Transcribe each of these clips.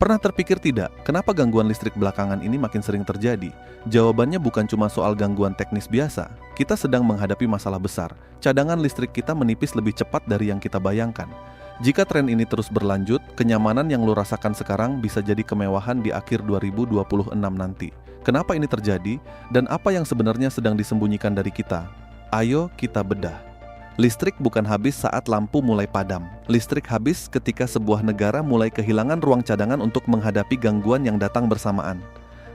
Pernah terpikir tidak, kenapa gangguan listrik belakangan ini makin sering terjadi? Jawabannya bukan cuma soal gangguan teknis biasa. Kita sedang menghadapi masalah besar. Cadangan listrik kita menipis lebih cepat dari yang kita bayangkan. Jika tren ini terus berlanjut, kenyamanan yang lo rasakan sekarang bisa jadi kemewahan di akhir 2026 nanti. Kenapa ini terjadi? Dan apa yang sebenarnya sedang disembunyikan dari kita? Ayo kita bedah. Listrik bukan habis saat lampu mulai padam. Listrik habis ketika sebuah negara mulai kehilangan ruang cadangan untuk menghadapi gangguan yang datang bersamaan.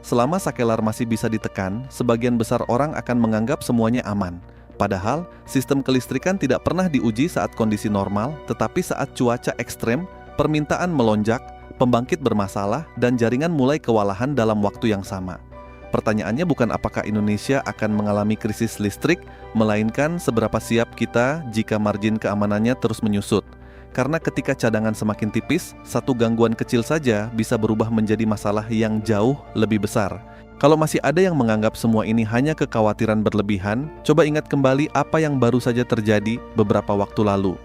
Selama sakelar masih bisa ditekan, sebagian besar orang akan menganggap semuanya aman. Padahal, sistem kelistrikan tidak pernah diuji saat kondisi normal, tetapi saat cuaca ekstrem, permintaan melonjak, pembangkit bermasalah, dan jaringan mulai kewalahan dalam waktu yang sama. Pertanyaannya bukan apakah Indonesia akan mengalami krisis listrik, melainkan seberapa siap kita jika margin keamanannya terus menyusut. Karena ketika cadangan semakin tipis, satu gangguan kecil saja bisa berubah menjadi masalah yang jauh lebih besar. Kalau masih ada yang menganggap semua ini hanya kekhawatiran berlebihan, coba ingat kembali apa yang baru saja terjadi beberapa waktu lalu.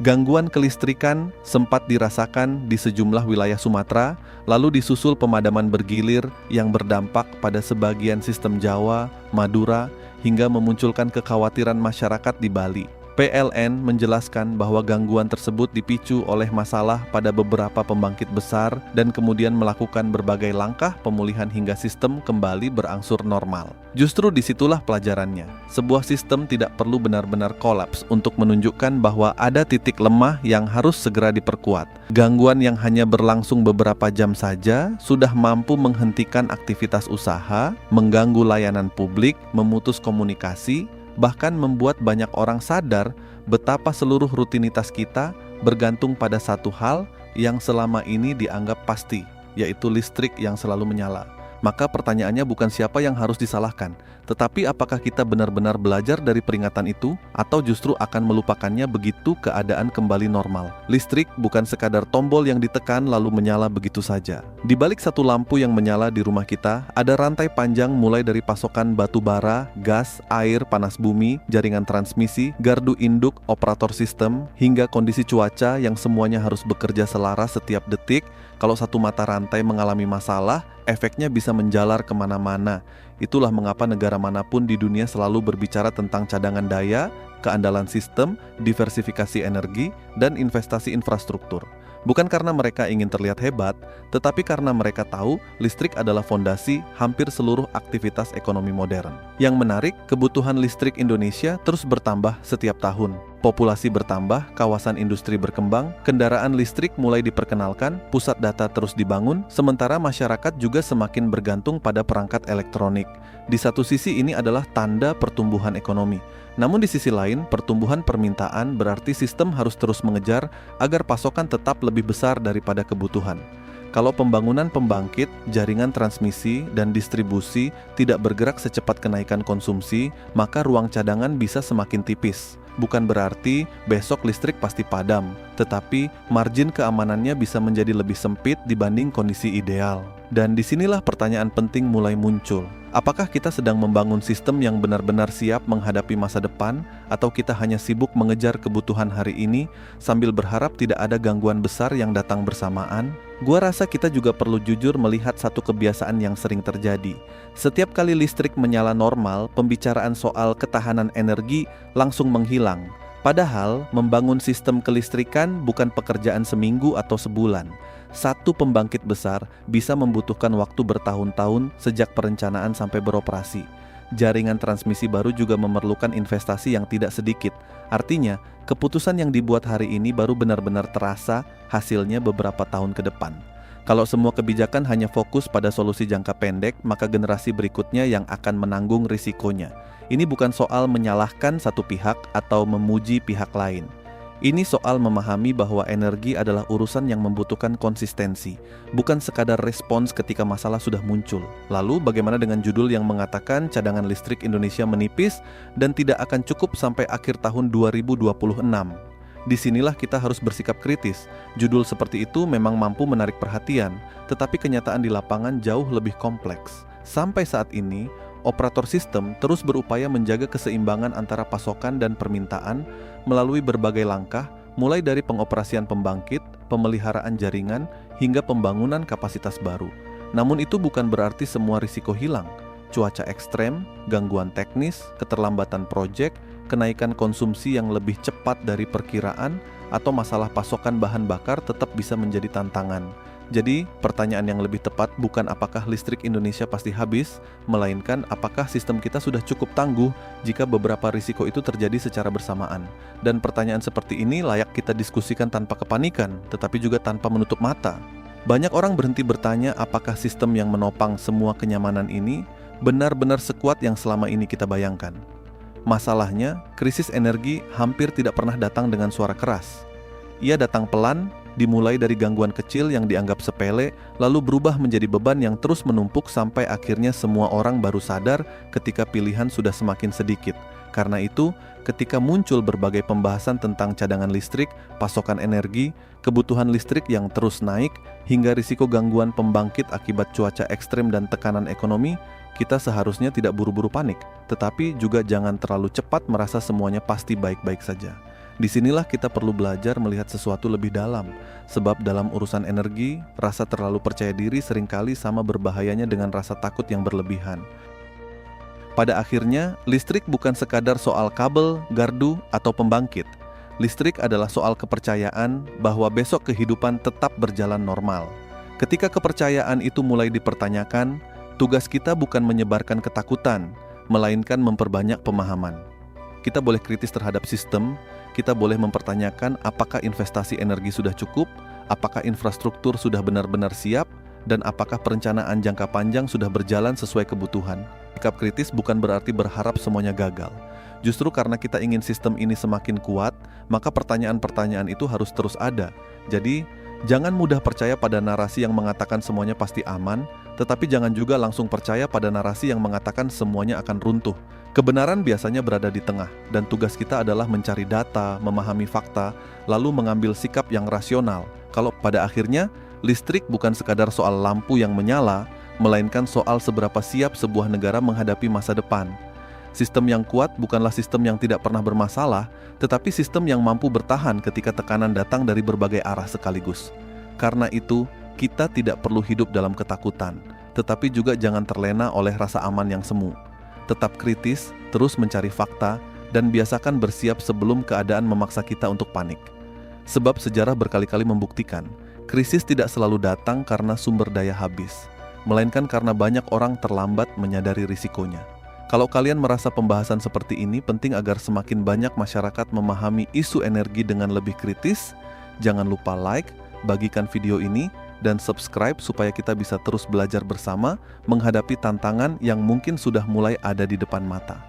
Gangguan kelistrikan sempat dirasakan di sejumlah wilayah Sumatera, lalu disusul pemadaman bergilir yang berdampak pada sebagian sistem Jawa, Madura, hingga memunculkan kekhawatiran masyarakat di Bali. PLN menjelaskan bahwa gangguan tersebut dipicu oleh masalah pada beberapa pembangkit besar dan kemudian melakukan berbagai langkah pemulihan hingga sistem kembali berangsur normal. Justru disitulah pelajarannya. Sebuah sistem tidak perlu benar-benar kolaps untuk menunjukkan bahwa ada titik lemah yang harus segera diperkuat. Gangguan yang hanya berlangsung beberapa jam saja sudah mampu menghentikan aktivitas usaha, mengganggu layanan publik, memutus komunikasi, bahkan membuat banyak orang sadar betapa seluruh rutinitas kita bergantung pada satu hal yang selama ini dianggap pasti, yaitu listrik yang selalu menyala. Maka pertanyaannya bukan siapa yang harus disalahkan, tetapi apakah kita benar-benar belajar dari peringatan itu atau justru akan melupakannya begitu keadaan kembali normal. Listrik bukan sekadar tombol yang ditekan lalu menyala begitu saja. Di balik satu lampu yang menyala di rumah kita, ada rantai panjang mulai dari pasokan batu bara, gas, air, panas bumi, jaringan transmisi, gardu induk, operator sistem, hingga kondisi cuaca yang semuanya harus bekerja selaras setiap detik. Kalau satu mata rantai mengalami masalah, efeknya bisa menjalar kemana-mana. Itulah mengapa negara manapun di dunia selalu berbicara tentang cadangan daya, keandalan sistem, diversifikasi energi, dan investasi infrastruktur. Bukan karena mereka ingin terlihat hebat, tetapi karena mereka tahu listrik adalah fondasi hampir seluruh aktivitas ekonomi modern. Yang menarik, kebutuhan listrik Indonesia terus bertambah setiap tahun. Populasi bertambah, kawasan industri berkembang, kendaraan listrik mulai diperkenalkan, pusat data terus dibangun, sementara masyarakat juga semakin bergantung pada perangkat elektronik. Di satu sisi ini adalah tanda pertumbuhan ekonomi. Namun di sisi lain, pertumbuhan permintaan berarti sistem harus terus mengejar agar pasokan tetap lebih besar daripada kebutuhan. Kalau pembangunan pembangkit, jaringan transmisi, dan distribusi tidak bergerak secepat kenaikan konsumsi, maka ruang cadangan bisa semakin tipis. Bukan berarti besok listrik pasti padam, tetapi margin keamanannya bisa menjadi lebih sempit dibanding kondisi ideal. Dan disinilah pertanyaan penting mulai muncul. Apakah kita sedang membangun sistem yang benar-benar siap menghadapi masa depan, atau kita hanya sibuk mengejar kebutuhan hari ini sambil berharap tidak ada gangguan besar yang datang bersamaan? Gua rasa kita juga perlu jujur melihat satu kebiasaan yang sering terjadi. Setiap kali listrik menyala normal, pembicaraan soal ketahanan energi langsung menghilang. Padahal, membangun sistem kelistrikan bukan pekerjaan seminggu atau sebulan. Satu pembangkit besar bisa membutuhkan waktu bertahun-tahun sejak perencanaan sampai beroperasi. Jaringan transmisi baru juga memerlukan investasi yang tidak sedikit. Artinya, keputusan yang dibuat hari ini baru benar-benar terasa hasilnya beberapa tahun ke depan. Kalau semua kebijakan hanya fokus pada solusi jangka pendek, maka generasi berikutnya yang akan menanggung risikonya. Ini bukan soal menyalahkan satu pihak atau memuji pihak lain. Ini soal memahami bahwa energi adalah urusan yang membutuhkan konsistensi, bukan sekadar respons ketika masalah sudah muncul. Lalu bagaimana dengan judul yang mengatakan cadangan listrik Indonesia menipis dan tidak akan cukup sampai akhir tahun 2026? Disinilah kita harus bersikap kritis. Judul seperti itu memang mampu menarik perhatian, tetapi kenyataan di lapangan jauh lebih kompleks. Sampai saat ini, operator sistem terus berupaya menjaga keseimbangan antara pasokan dan permintaan melalui berbagai langkah, mulai dari pengoperasian pembangkit, pemeliharaan jaringan, hingga pembangunan kapasitas baru. Namun itu bukan berarti semua risiko hilang. Cuaca ekstrem, gangguan teknis, keterlambatan proyek, kenaikan konsumsi yang lebih cepat dari perkiraan, atau masalah pasokan bahan bakar tetap bisa menjadi tantangan. Jadi, pertanyaan yang lebih tepat bukan apakah listrik Indonesia pasti habis, melainkan apakah sistem kita sudah cukup tangguh jika beberapa risiko itu terjadi secara bersamaan. Dan pertanyaan seperti ini layak kita diskusikan tanpa kepanikan, tetapi juga tanpa menutup mata. Banyak orang berhenti bertanya apakah sistem yang menopang semua kenyamanan ini benar-benar sekuat yang selama ini kita bayangkan. Masalahnya, krisis energi hampir tidak pernah datang dengan suara keras. Ia datang pelan, dimulai dari gangguan kecil yang dianggap sepele, lalu berubah menjadi beban yang terus menumpuk sampai akhirnya semua orang baru sadar ketika pilihan sudah semakin sedikit. Karena itu, ketika muncul berbagai pembahasan tentang cadangan listrik, pasokan energi, kebutuhan listrik yang terus naik, hingga risiko gangguan pembangkit akibat cuaca ekstrem dan tekanan ekonomi, kita seharusnya tidak buru-buru panik, tetapi juga jangan terlalu cepat merasa semuanya pasti baik-baik saja. Disinilah kita perlu belajar melihat sesuatu lebih dalam, sebab dalam urusan energi, rasa terlalu percaya diri seringkali sama berbahayanya dengan rasa takut yang berlebihan. Pada akhirnya, listrik bukan sekadar soal kabel, gardu, atau pembangkit. Listrik adalah soal kepercayaan bahwa besok kehidupan tetap berjalan normal. Ketika kepercayaan itu mulai dipertanyakan, tugas kita bukan menyebarkan ketakutan, melainkan memperbanyak pemahaman. Kita boleh kritis terhadap sistem, kita boleh mempertanyakan apakah investasi energi sudah cukup, apakah infrastruktur sudah benar-benar siap, dan apakah perencanaan jangka panjang sudah berjalan sesuai kebutuhan. Sikap kritis bukan berarti berharap semuanya gagal. Justru karena kita ingin sistem ini semakin kuat, maka pertanyaan-pertanyaan itu harus terus ada. Jadi, jangan mudah percaya pada narasi yang mengatakan semuanya pasti aman, tetapi jangan juga langsung percaya pada narasi yang mengatakan semuanya akan runtuh. Kebenaran biasanya berada di tengah, dan tugas kita adalah mencari data, memahami fakta, lalu mengambil sikap yang rasional. Kalau pada akhirnya, listrik bukan sekadar soal lampu yang menyala, melainkan soal seberapa siap sebuah negara menghadapi masa depan. Sistem yang kuat bukanlah sistem yang tidak pernah bermasalah, tetapi sistem yang mampu bertahan ketika tekanan datang dari berbagai arah sekaligus. Karena itu, kita tidak perlu hidup dalam ketakutan, tetapi juga jangan terlena oleh rasa aman yang semu. Tetap kritis, terus mencari fakta, dan biasakan bersiap sebelum keadaan memaksa kita untuk panik. Sebab sejarah berkali-kali membuktikan, krisis tidak selalu datang karena sumber daya habis, melainkan karena banyak orang terlambat menyadari risikonya. Kalau kalian merasa pembahasan seperti ini penting agar semakin banyak masyarakat memahami isu energi dengan lebih kritis, jangan lupa like, bagikan video ini, dan subscribe supaya kita bisa terus belajar bersama menghadapi tantangan yang mungkin sudah mulai ada di depan mata.